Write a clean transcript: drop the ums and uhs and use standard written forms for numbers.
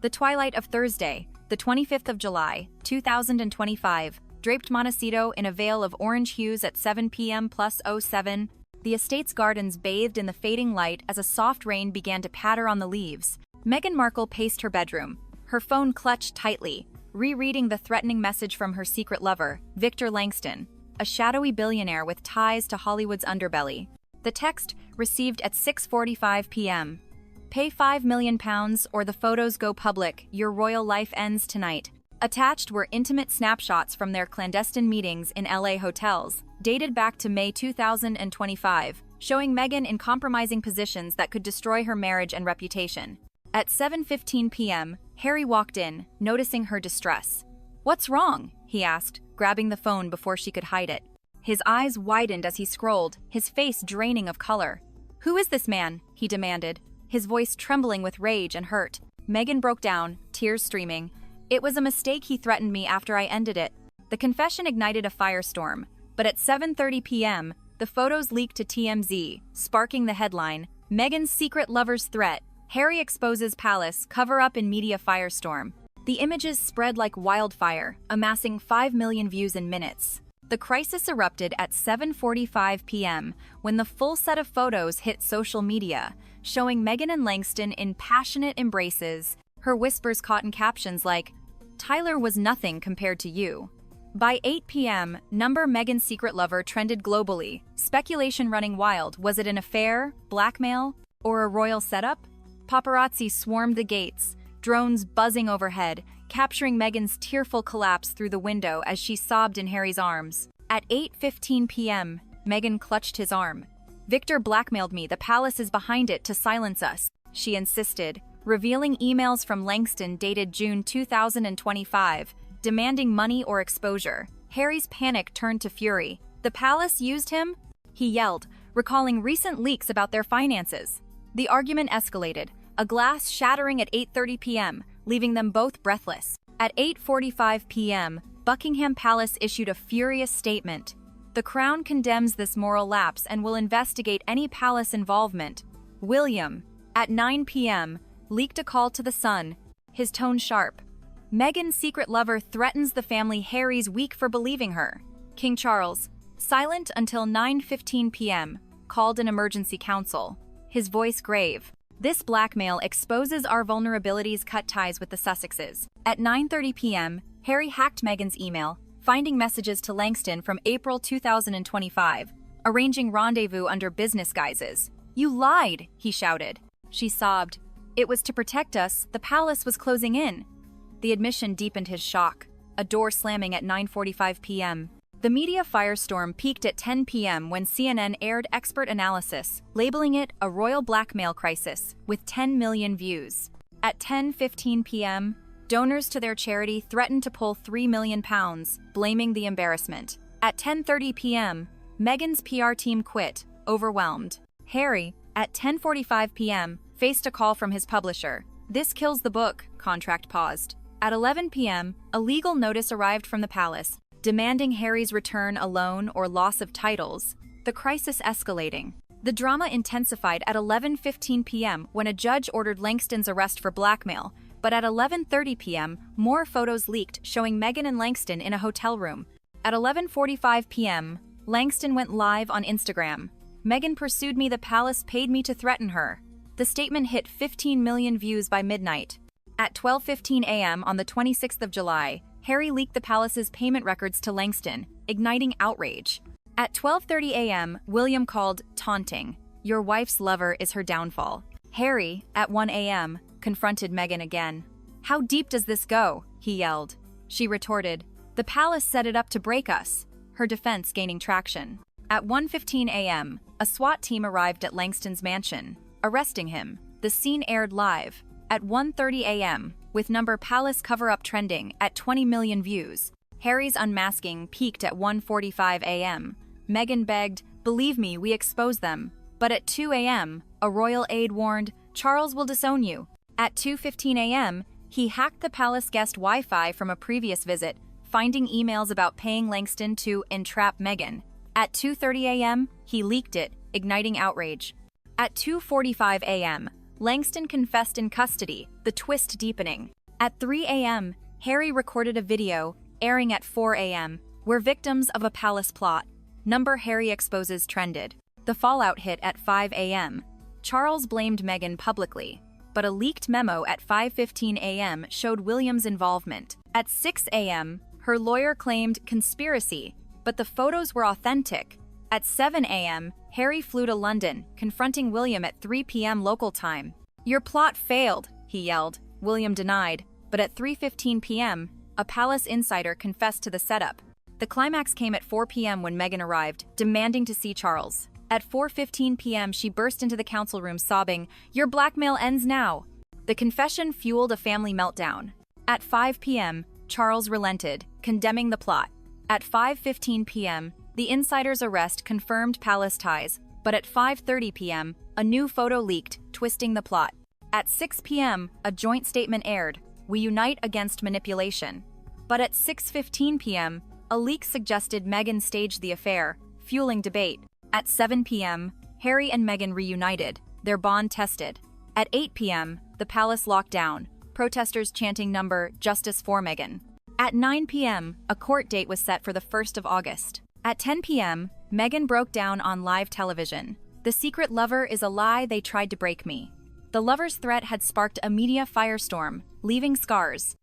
The twilight of Thursday, the 25th of July, 2025, draped Montecito in a veil of orange hues at 7 p.m. plus 07. The estate's gardens bathed in the fading light as a soft rain began to patter on the leaves. Meghan Markle paced her bedroom, her phone clutched tightly, rereading the threatening message from her secret lover, Victor Langston, a shadowy billionaire with ties to Hollywood's underbelly. The text, received at 6:45 p.m. Pay £5 million or the photos go public, your royal life ends tonight. Attached were intimate snapshots from their clandestine meetings in LA hotels, dated back to May 2025, showing Meghan in compromising positions that could destroy her marriage and reputation. At 7:15 p.m., Harry walked in, noticing her distress. "What's wrong?" he asked, grabbing the phone before she could hide it. His eyes widened as he scrolled, his face draining of color. "Who is this man?" he demanded, his voice trembling with rage and hurt. Meghan broke down, tears streaming. "It was a mistake. He threatened me after I ended it." The confession ignited a firestorm, but at 7:30 p.m., the photos leaked to TMZ, sparking the headline, "Meghan's secret lover's threat. Harry exposes palace, cover-up in media firestorm." The images spread like wildfire, amassing 5 million views in minutes. The crisis erupted at 7:45 p.m. when the full set of photos hit social media, showing Meghan and Langston in passionate embraces. Her whispers caught in captions like, "Tyler was nothing compared to you." By 8 p.m., Meghan's secret lover trended globally, speculation running wild. Was it an affair, blackmail, or a royal setup? Paparazzi swarmed the gates, drones buzzing overhead, capturing Meghan's tearful collapse through the window as she sobbed in Harry's arms. At 8:15 p.m., Meghan clutched his arm. "Victor blackmailed me. The palace is behind it to silence us," she insisted, revealing emails from Langston dated June 2025, demanding money or exposure. Harry's panic turned to fury. "The palace used him?" he yelled, recalling recent leaks about their finances. The argument escalated, a glass shattering at 8:30 p.m., leaving them both breathless. At 8:45 p.m., Buckingham Palace issued a furious statement. "The Crown condemns this moral lapse and will investigate any palace involvement." William, at 9 p.m., leaked a call to the Sun, his tone sharp. "Meghan's secret lover threatens the family. Harry's weak for believing her." King Charles, silent until 9:15 p.m., called an emergency council, his voice grave. "This blackmail exposes our vulnerabilities. Cut ties with the Sussexes." At 9:30 p.m., Harry hacked Meghan's email, finding messages to Langston from April 2025, arranging rendezvous under business guises. "You lied," he shouted. She sobbed. "It was to protect us. The palace was closing in." The admission deepened his shock, a door slamming at 9:45 p.m. The media firestorm peaked at 10 p.m. when CNN aired expert analysis, labeling it a royal blackmail crisis, with 10 million views. At 10:15 p.m., donors to their charity threatened to pull £3 million, blaming the embarrassment. At 10:30 p.m., Meghan's PR team quit, overwhelmed. Harry, at 10:45 p.m., faced a call from his publisher. "This kills the book," contract paused. At 11 p.m., a legal notice arrived from the palace, demanding Harry's return alone or loss of titles, the crisis escalating. The drama intensified at 11:15 p.m. when a judge ordered Langston's arrest for blackmail, but at 11:30 p.m., more photos leaked showing Meghan and Langston in a hotel room. At 11:45 p.m., Langston went live on Instagram. "Meghan pursued me. The palace paid me to threaten her." The statement hit 15 million views by midnight. At 12:15 a.m. on the 26th of July, Harry leaked the palace's payment records to Langston, igniting outrage. At 12:30 a.m., William called, taunting, "Your wife's lover is her downfall." Harry, at 1 a.m., confronted Meghan again. "How deep does this go?" he yelled. She retorted, "The palace set it up to break us," her defense gaining traction. At 1:15 a.m., a SWAT team arrived at Langston's mansion, arresting him. The scene aired live. At 1:30 a.m., with number palace cover-up trending at 20 million views, Harry's unmasking peaked at 1:45 a.m. Meghan begged, "Believe me, we exposed them." But at 2 a.m., a royal aide warned, "Charles will disown you." At 2:15 a.m., he hacked the palace guest Wi-Fi from a previous visit, finding emails about paying Langston to entrap Meghan. At 2:30 a.m., he leaked it, igniting outrage. At 2:45 a.m., Langston confessed in custody, the twist deepening. At 3 a.m., Harry recorded a video, airing at 4 a.m., where victims of a palace plot. Number Harry exposes trended. The fallout hit at 5 a.m. Charles blamed Meghan publicly, but a leaked memo at 5:15 a.m. showed William's involvement. At 6 a.m., her lawyer claimed conspiracy, but the photos were authentic. At 7 a.m., Harry flew to London, confronting William at 3 p.m. local time. "Your plot failed," he yelled. William denied, but at 3:15 p.m., a palace insider confessed to the setup. The climax came at 4 p.m. when Meghan arrived, demanding to see Charles. At 4:15 p.m., she burst into the council room sobbing, "Your blackmail ends now." The confession fueled a family meltdown. At 5 p.m., Charles relented, condemning the plot. At 5:15 p.m., the insider's arrest confirmed palace ties, but at 5:30 p.m., a new photo leaked, twisting the plot. At 6 p.m., a joint statement aired, "We unite against manipulation." But at 6:15 p.m., a leak suggested Meghan staged the affair, fueling debate. At 7 p.m., Harry and Meghan reunited, their bond tested. At 8 p.m., the palace locked down, protesters chanting number "Justice for Meghan." At 9 p.m., a court date was set for the 1st of August. At 10 p.m., Meghan broke down on live television. "The secret lover is a lie, they tried to break me." The lover's threat had sparked a media firestorm, leaving scars.